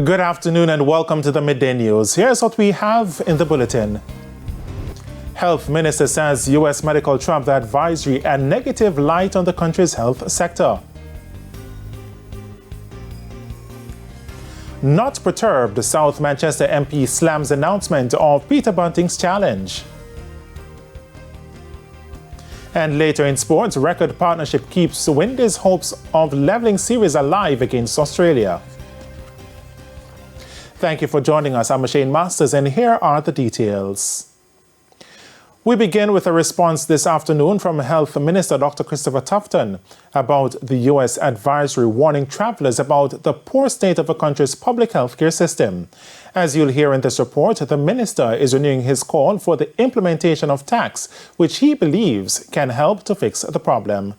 Good afternoon and welcome to the Midday News. Here's what we have in the bulletin. Health Minister says U.S. medical travel advisory and negative light on the country's health sector. Not perturbed, South Manchester MP slams announcement of Peter Bunting's challenge. And later in sports, record partnership keeps Windies' hopes of levelling series alive against Australia. Thank you for joining us. I'm Shane Masters, and here are the details. We begin with a response this afternoon from Health Minister Dr. Christopher Tufton about the U.S. advisory warning travellers about the poor state of the country's public health care system. As you'll hear in this report, the minister is renewing his call for the implementation of tax, which he believes can help to fix the problem.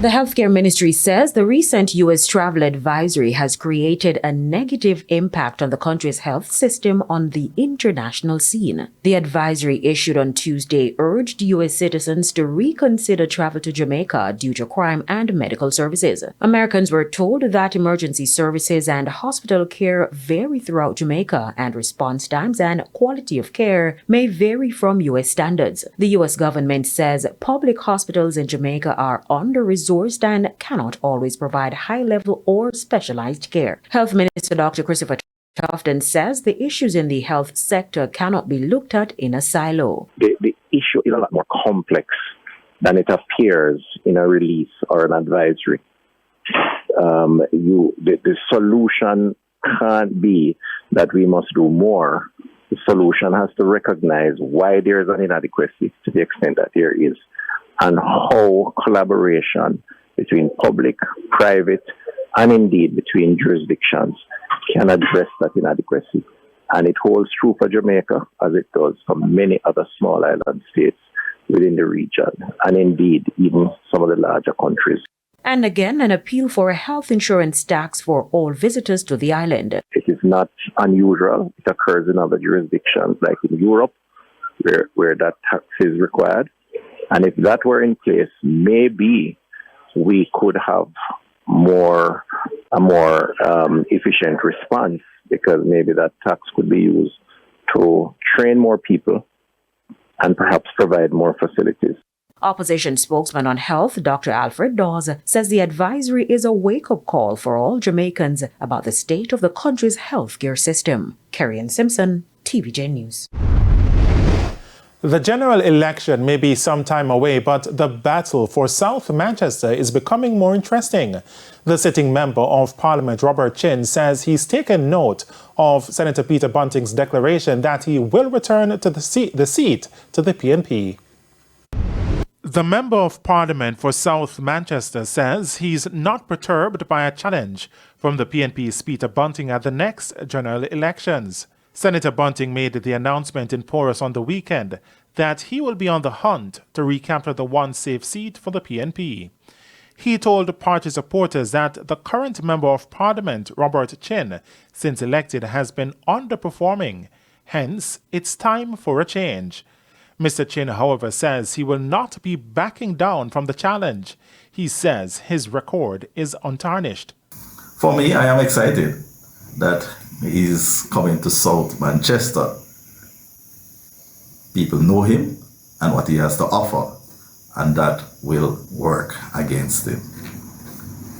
The Healthcare Ministry says the recent U.S. travel advisory has created a negative impact on the country's health system on the international scene. The advisory issued on Tuesday urged U.S. citizens to reconsider travel to Jamaica due to crime and medical services. Americans were told that emergency services and hospital care vary throughout Jamaica, and response times and quality of care may vary from U.S. standards. The U.S. government says public hospitals in Jamaica are under-resourced and cannot always provide high-level or specialized care. Health Minister Dr. Christopher Tufton says the issues in the health sector cannot be looked at in a silo. The issue is a lot more complex than it appears in a release or an advisory. The solution can't be that we must do more. The solution has to recognize why there is an inadequacy to the extent that there is, and how collaboration between public, private, and indeed between jurisdictions can address that inadequacy. And it holds true for Jamaica as it does for many other small island states within the region, and indeed even some of the larger countries. And again, an appeal for a health insurance tax for all visitors to the island. It is not unusual. It occurs in other jurisdictions like in Europe, where that tax is required. And if that were in place, maybe we could have a more efficient response, because maybe that tax could be used to train more people and perhaps provide more facilities. Opposition spokesman on health, Dr. Alfred Dawes, says the advisory is a wake-up call for all Jamaicans about the state of the country's healthcare system. Kerry-Ann Simpson, TVJ News. The general election may be some time away, but the battle for South Manchester is becoming more interesting. The sitting member of Parliament, Robert Chin, says he's taken note of Senator Peter Bunting's declaration that he will return to the seat to the PNP. The Member of Parliament for South Manchester says he's not perturbed by a challenge from the PNP's Peter Bunting at the next general elections. Senator Bunting made the announcement in Porus on the weekend that he will be on the hunt to recapture the one safe seat for the PNP. He told party supporters that the current Member of Parliament, Robert Chin, since elected has been underperforming. Hence, it's time for a change. Mr. Chin, however, says he will not be backing down from the challenge. He says his record is untarnished. For me, I am excited that he's coming to South Manchester. People know him and what he has to offer, and that will work against him.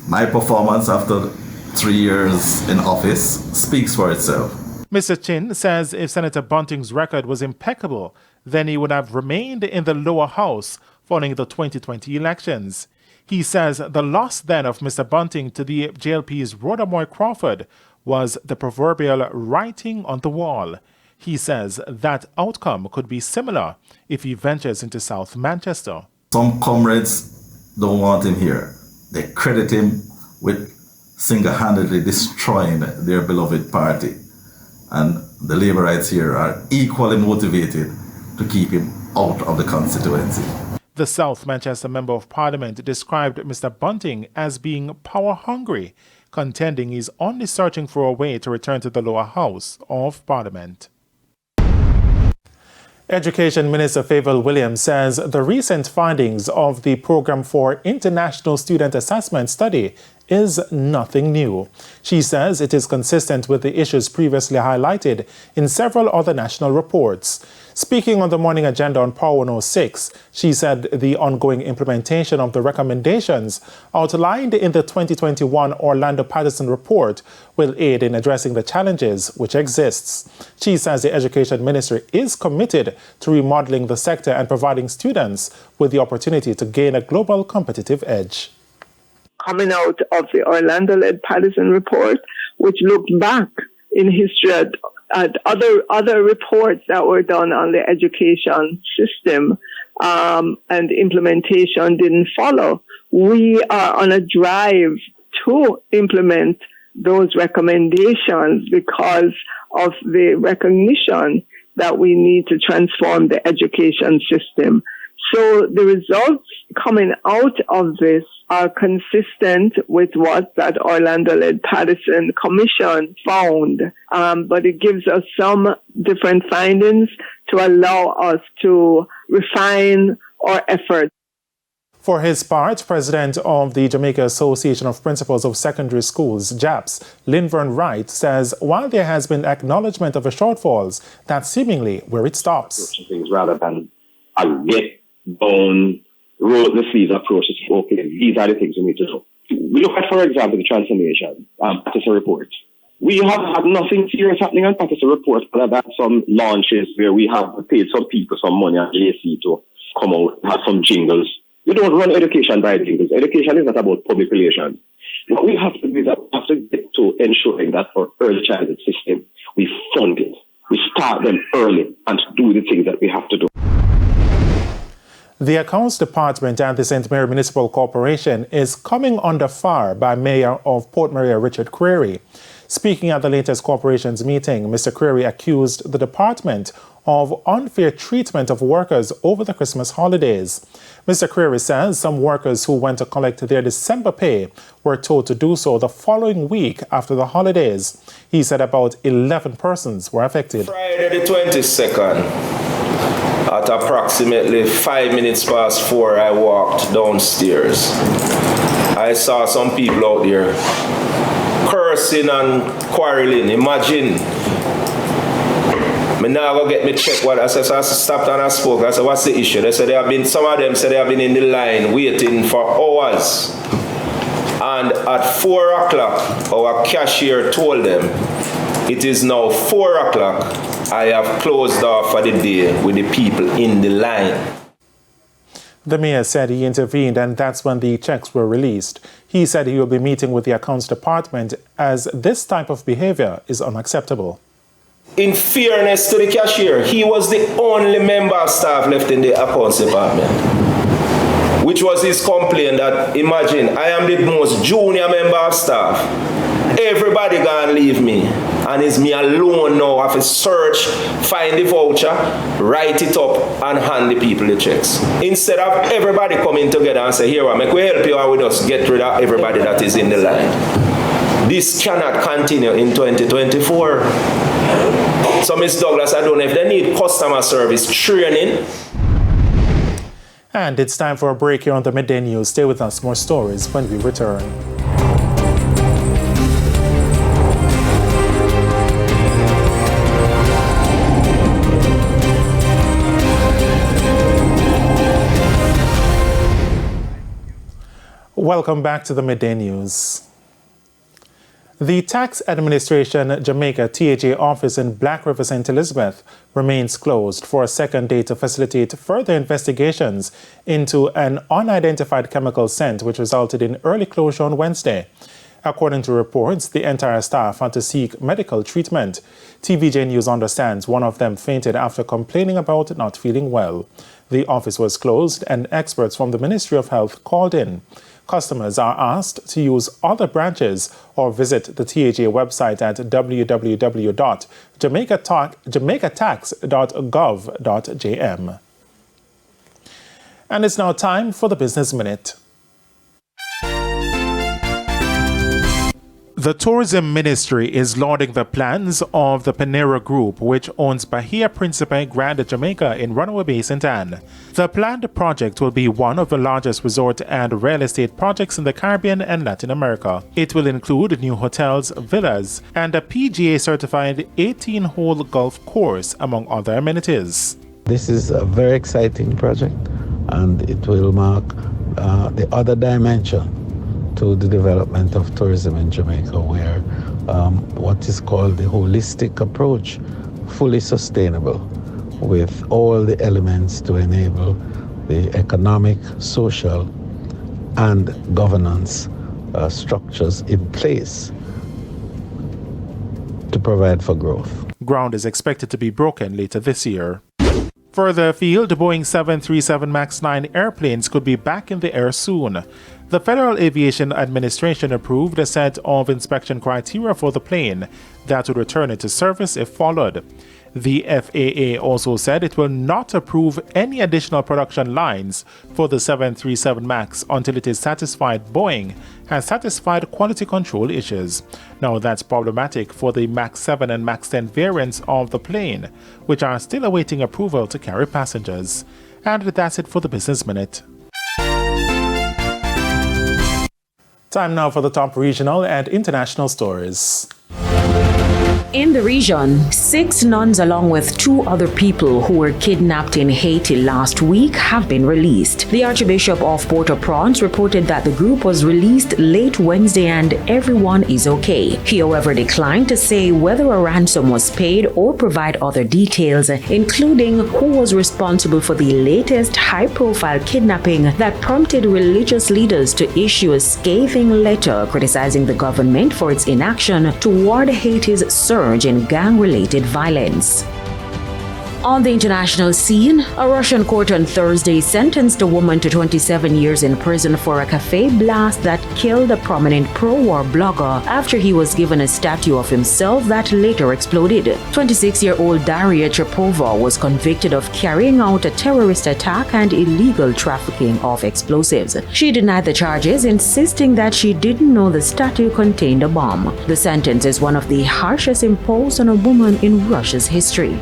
My performance after 3 years in office speaks for itself. Mr. Chin says if Senator Bunting's record was impeccable, then he would have remained in the lower house following the 2020 elections. He says the loss then of Mr. Bunting to the JLP's Rhoda Moy Crawford was the proverbial writing on the wall. He says that outcome could be similar if he ventures into South Manchester. Some comrades don't want him here. They credit him with single-handedly destroying their beloved party. And the Labourites here are equally motivated to keep him out of the constituency. The South Manchester Member of Parliament described Mr. Bunting as being power-hungry, contending he's only searching for a way to return to the lower house of Parliament. Education Minister Favour Williams says the recent findings of the Programme for International Student Assessment study is nothing new. She says it is consistent with the issues previously highlighted in several other national reports. Speaking on the morning agenda on Power 106, she said the ongoing implementation of the recommendations outlined in the 2021 Orlando-Patterson report will aid in addressing the challenges which exists. She says the Education Ministry is committed to remodeling the sector and providing students with the opportunity to gain a global competitive edge. Coming out of the Orlando-led Patterson report, which looked back in history at other reports that were done on the education system, and implementation didn't follow. We are on a drive to implement those recommendations because of the recognition that we need to transform the education system. So the results coming out of this are consistent with what that Orlando-led Patterson Commission found, but it gives us some different findings to allow us to refine our efforts. For his part, President of the Jamaica Association of Principals of Secondary Schools, JAPS, Linvern Wright, says while there has been acknowledgement of the shortfalls, that's seemingly where it stops. Things rather than a get-down, roll-the-sleeves approach. Okay, these are the things we need to do. We look at, for example, the transformation, Patterson report. We have had nothing serious happening on Patterson report other than some launches where we have paid some people some money at JC to come out, have some jingles. We don't run education by jingles. Education is not about public relations. What we have to do is that we have to get to ensuring that our early childhood system, we fund it. We start them early and do the things that we have to do. The Accounts Department and the St. Mary Municipal Corporation is coming under fire by Mayor of Port Maria, Richard Creary. Speaking at the latest corporation's meeting, Mr. Creary accused the department of unfair treatment of workers over the Christmas holidays. Mr. Creary says some workers who went to collect their December pay were told to do so the following week after the holidays. He said about 11 persons were affected. Friday the 22nd, at approximately 5 minutes past 4, I walked downstairs. I saw some people out there cursing and quarreling. Imagine. Me now go get me check what I said. So I stopped and I spoke. I said, what's the issue? They said some of them said they have been in the line waiting for hours. And at 4 o'clock, our cashier told them, it is now 4 o'clock. I have closed off for the day with the people in the line. The mayor said he intervened and that's when the checks were released. He said he will be meeting with the Accounts Department as this type of behavior is unacceptable. In fairness to the cashier, he was the only member of staff left in the Accounts Department, which was his complaint that, imagine, I am the most junior member of staff. Everybody gonna leave me. And it's me alone now. I have to search, find the voucher, write it up, and hand the people the checks. Instead of everybody coming together and say, here, make we help you, and we just get rid of everybody that is in the line. This cannot continue in 2024. So, Ms. Douglas, I don't know if they need customer service training. And it's time for a break here on the Midday News. Stay with us, more stories when we return. Welcome back to the Midday News. The Tax Administration Jamaica TAJ office in Black River, St. Elizabeth remains closed for a second day to facilitate further investigations into an unidentified chemical scent which resulted in early closure on Wednesday. According to reports, the entire staff had to seek medical treatment. TVJ News understands one of them fainted after complaining about not feeling well. The office was closed and experts from the Ministry of Health called in. Customers are asked to use other branches or visit the TAJ website at www.jamaicatax.gov.jm. And it's now time for the Business Minute. The tourism ministry is lauding the plans of the Panera Group, which owns Bahia Principe Grand Jamaica in Runaway Bay, St. Anne. The planned project will be one of the largest resort and real estate projects in the Caribbean and Latin America. It will include new hotels, villas, and a PGA-certified 18-hole golf course, among other amenities. This is a very exciting project, and it will mark the other dimension to the development of tourism in Jamaica, where what is called the holistic approach, fully sustainable, with all the elements to enable the economic, social, and governance structures in place to provide for growth. Ground is expected to be broken later this year. Further afield, Boeing 737 MAX 9 airplanes could be back in the air soon. The Federal Aviation Administration approved a set of inspection criteria for the plane that would return into service if followed. The FAA also said it will not approve any additional production lines for the 737 MAX until it is satisfied Boeing has satisfied quality control issues. Now, that's problematic for the MAX 7 and MAX 10 variants of the plane, which are still awaiting approval to carry passengers. And that's it for the Business Minute. Time now for the top regional and international stories. In the region, 6 nuns along with 2 other people who were kidnapped in Haiti last week have been released. The Archbishop of Port-au-Prince reported that the group was released late Wednesday and everyone is okay. He, however, declined to say whether a ransom was paid or provide other details, including who was responsible for the latest high-profile kidnapping that prompted religious leaders to issue a scathing letter criticizing the government for its inaction toward Haiti's surge in gang-related violence. On the international scene, a Russian court on Thursday sentenced a woman to 27 years in prison for a cafe blast that killed a prominent pro-war blogger after he was given a statue of himself that later exploded. 26-year-old Daria Trepova was convicted of carrying out a terrorist attack and illegal trafficking of explosives. She denied the charges, insisting that she didn't know the statue contained a bomb. The sentence is one of the harshest imposed on a woman in Russia's history.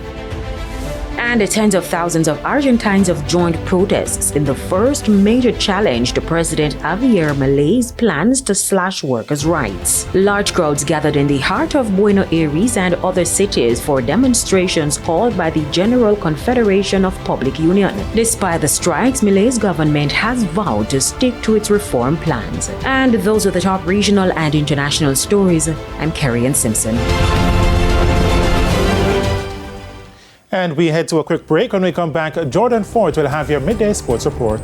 And tens of thousands of Argentines have joined protests in the first major challenge to President Javier Milei's plans to slash workers' rights. Large crowds gathered in the heart of Buenos Aires and other cities for demonstrations called by the General Confederation of Public Union. Despite the strikes, Milei's government has vowed to stick to its reform plans. And those are the top regional and international stories. I'm Carrie Ann Simpson. And we head to a quick break. When we come back, Jordan Ford will have your midday sports report.